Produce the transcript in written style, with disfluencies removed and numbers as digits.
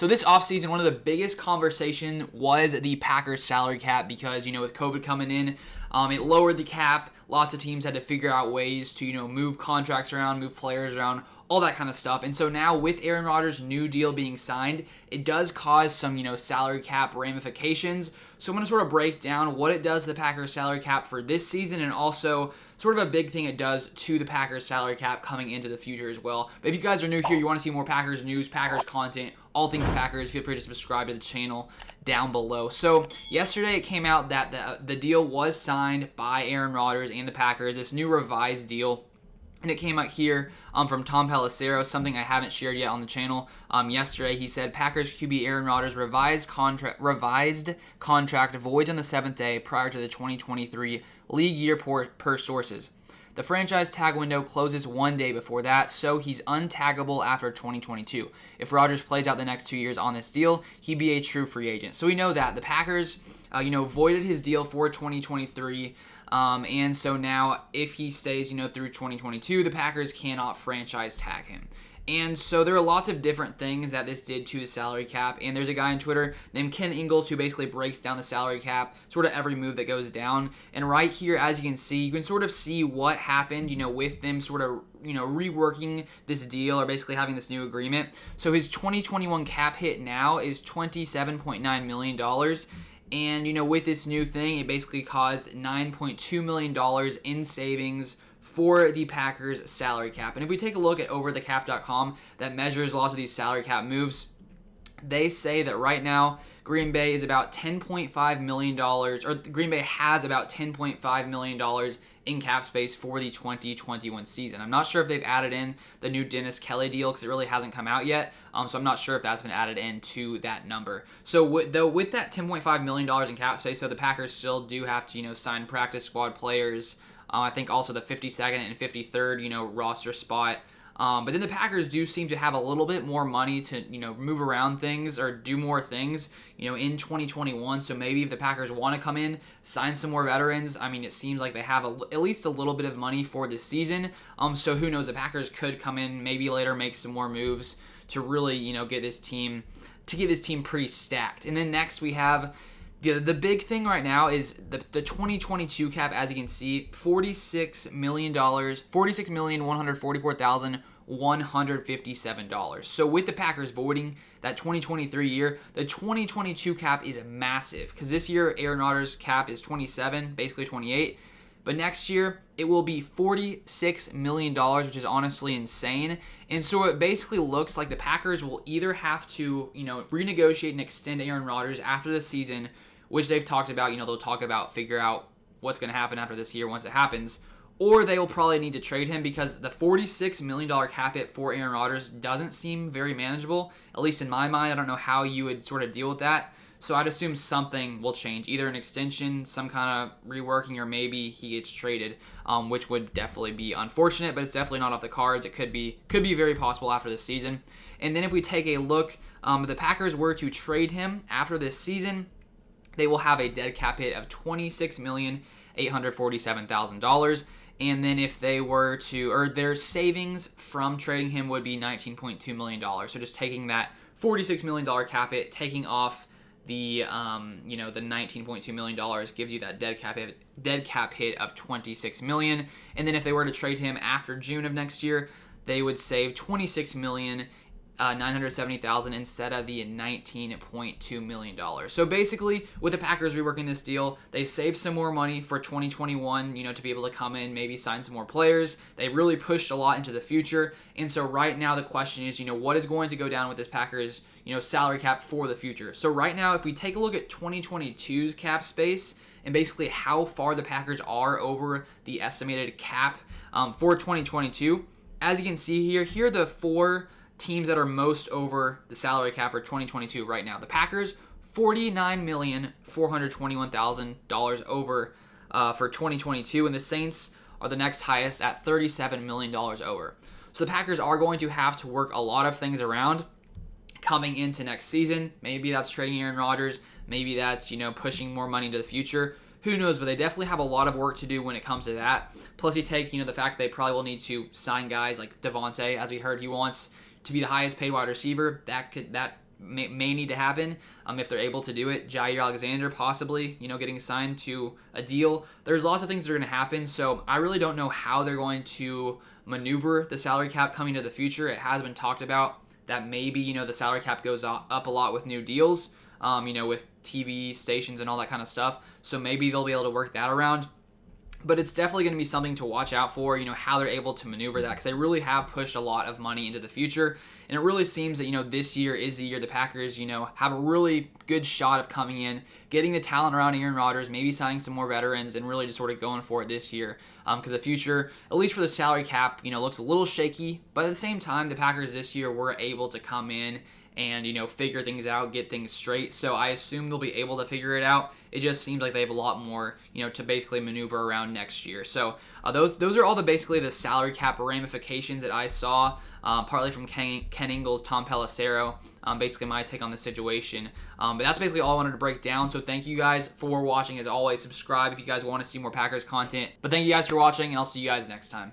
So this offseason, one of the biggest conversation was the Packers salary cap because, with COVID coming in, it lowered the cap. Lots of teams had to figure out ways to, move contracts around, move players around, all that kind of stuff. And so now with Aaron Rodgers' new deal being signed, it does cause some, salary cap ramifications. So I'm going to sort of break down what it does to the Packers salary cap for this season and also sort of a big thing it does to the Packers salary cap coming into the future as well. But if you guys are new here, you want to see more Packers news, Packers content, all things Packers, feel free to subscribe to the channel down below. So yesterday it came out that the deal was signed by Aaron Rodgers and the Packers, this new revised deal. And it came out here from Tom Pelissero, something I haven't shared yet on the channel. Yesterday, he said, Packers QB Aaron Rodgers' revised contract voids on the 7th day prior to the 2023 league year per sources. The franchise tag window closes 1 day before that, so he's untaggable after 2022. If Rodgers plays out the next 2 years on this deal, he'd be a true free agent. So we know that. The Packers, voided his deal for 2023. And so now if he stays, through 2022, the Packers cannot franchise tag him. And so there are lots of different things that this did to the salary cap. And there's a guy on Twitter named Ken Ingles who basically breaks down the salary cap, sort of every move that goes down. And right here, as you can sort of see what happened, with them sort of, reworking this deal or basically having this new agreement. So his 2021 cap hit now is $27.9 million. And, with this new thing, it basically caused $9.2 million in savings for the Packers salary cap. And if we take a look at overthecap.com that measures lots of these salary cap moves, they say that right now Green Bay is about $10.5 million, or Green Bay has about $10.5 million in cap space for the 2021 season. I'm not sure if they've added in the new Dennis Kelly deal because it really hasn't come out yet. So I'm not sure if that's been added into that number. So with that $10.5 million in cap space, so the Packers still do have to, sign practice squad players. I think also the 52nd and 53rd, roster spot. But then the Packers do seem to have a little bit more money to, move around things or do more things, in 2021. So maybe if the Packers want to come in, sign some more veterans, it seems like they have at least a little bit of money for this season. So who knows, the Packers could come in, maybe later make some more moves to really, get this team pretty stacked. And then next we have the big thing right now is the 2022 cap, as you can see, $46,144,157. So with the Packers voiding that 2023 year, the 2022 cap is massive because this year Aaron Rodgers' cap is 27, basically 28. But next year, it will be $46 million, which is honestly insane. And so it basically looks like the Packers will either have to, renegotiate and extend Aaron Rodgers after the season, which they've talked about. They'll talk about, figure out what's going to happen after this year once it happens. Or they will probably need to trade him because the $46 million cap hit for Aaron Rodgers doesn't seem very manageable, at least in my mind. I don't know how you would sort of deal with that. So I'd assume something will change, either an extension, some kind of reworking, or maybe he gets traded, which would definitely be unfortunate, but it's definitely not off the cards. It could be very possible after this season. And then if we take a look, if the Packers were to trade him after this season, they will have a dead cap hit of $26,847,000. And then if they were to, or their savings from trading him would be $19.2 million. So just taking that $46 million cap hit, taking off the the $19.2 million gives you that dead cap hit of $26 million. And then if they were to trade him after June of next year, they would save $26,970,000 instead of the $19.2 million. So basically, with the Packers reworking this deal, they save some more money for 2021, to be able to come in, maybe sign some more players. They really pushed a lot into the future. And so right now the question is, what is going to go down with this Packers, salary cap for the future? So right now, if we take a look at 2022's cap space and basically how far the Packers are over the estimated cap for 2022, as you can see here are the four teams that are most over the salary cap for 2022 right now. The Packers, $49,421,000 over for 2022, and the Saints are the next highest at $37 million over. So the Packers are going to have to work a lot of things around coming into next season. Maybe that's trading Aaron Rodgers. Maybe that's, pushing more money into the future. Who knows, but they definitely have a lot of work to do when it comes to that. Plus, you take, the fact that they probably will need to sign guys like Devontae, as we heard he wants to be the highest paid wide receiver. That may need to happen if they're able to do it. Jair Alexander possibly, getting signed to a deal. There's lots of things that are going to happen, so I really don't know how they're going to maneuver the salary cap coming to the future. It has been talked about that maybe, the salary cap goes up a lot with new deals, with TV stations and all that kind of stuff. So maybe they'll be able to work that around. But it's definitely going to be something to watch out for, how they're able to maneuver that, because they really have pushed a lot of money into the future. And it really seems that, this year is the year the Packers, have a really good shot of coming in, getting the talent around Aaron Rodgers, maybe signing some more veterans, and really just sort of going for it this year. Because the future, at least for the salary cap, looks a little shaky. But at the same time, the Packers this year were able to come in and, figure things out, get things straight. So I assume they'll be able to figure it out. It just seems like they have a lot more, to basically maneuver around next year. So those are all basically the salary cap ramifications that I saw, partly from Ken Ingles, Tom Pelissero, basically my take on the situation. But that's basically all I wanted to break down. So thank you guys for watching. As always, subscribe if you guys want to see more Packers content. But thank you guys for watching, and I'll see you guys next time.